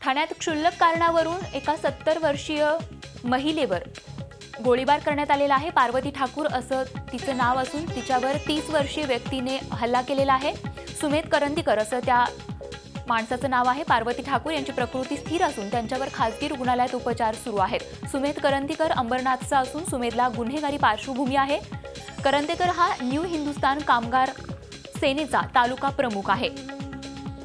ठाण्यात क्षुल्लक कारणावरून एका 70 वर्षीय महिलेवर गोळीबार करण्यात आलेला आहे। पार्वती ठाकूर असं तिचं नाव असून तिच्यावर 30 वर्षीय व्यक्तीने हल्ला केलेला आहे। सुमेध करंदीकर असं त्या माणसाचं नाव आहे। पार्वती ठाकूर यांची प्रकृती स्थिर असून त्यांच्यावर खासगी रुग्णालयात उपचार सुरू आहेत। सुमेध करंदीकर अंबरनाथचा असून सुमेधला गुन्हेगारी पार्श्वभूमी आहे। करंदीकर हा न्यू हिंदुस्थान कामगार सेनेचा तालुका प्रमुख आहे।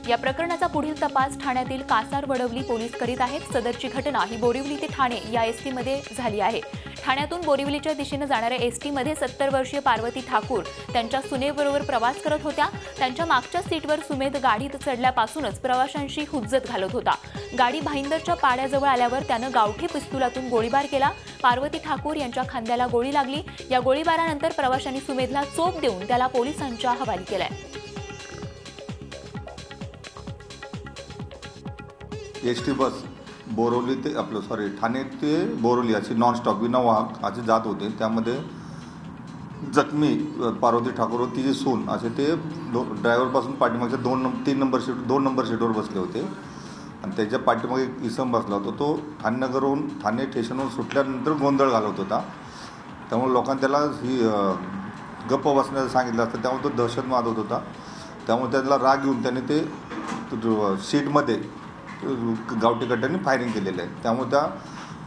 या प्रकरणाचा पुढील तपास ठाण्यातील कासार वडवली पोलीस करीत आहेत। सदरची घटना ही बोरिवली ते ठाणे या एसटी मध्ये झाली आहे। ठाण्यातून बोरिवलीच्या दिशेने जाणाऱ्या एसटी मध्ये 70 वर्षीय पार्वती ठाकूर त्यांच्या सुनेबरोबर प्रवास करत होत्या। त्यांच्या मागच्या सीटवर सुमेध गाडीत चढल्यापासूनच प्रवाशांशी हुज्जत घालत होता। गाडी भाईंदरच्या पाड्याजवळ आल्यावर त्यानं गावठी पिस्तुलातून गोळीबार केला। पार्वती ठाकूर यांच्या खांद्याला गोळी लागली। या गोळीबारानंतर प्रवाशांनी सुमेधला चोप देऊन त्याला पोलिसांच्या हवाली केलाय। एसटी बस बोरिवली ते ठाणे ते बोरिवली अशी नॉन स्टॉप विना वाहक असे जात होते। त्यामध्ये जखमी पार्वती ठाकूर व तिची सून असे ते ड्रायव्हरपासून पाठीमागच्या 2 नंबर सीटवर बसले होते आणि त्याच्या पाठीमागे एक इसम बसला होता। तो ठाणेनगरहून ठाणे स्टेशनवरून सुटल्यानंतर गोंधळ घालत होता। त्यामुळे लोकांनी त्याला ही गप्प बसण्याचं सांगितलं असतं। त्यामुळे तो दहशत माजवत होता। त्यामुळे त्याला राग येऊन त्याने ते सीटमध्ये गावठी कट्ट्याने फायरिंग केलेलं आहे। त्यामुळे त्या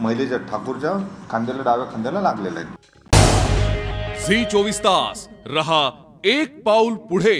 महिलेच्या ठाकूरच्या खांद्याला डाव्या खांद्याला लागलेलं आहे। झी 24 तास रहा एक पाऊल पुढे।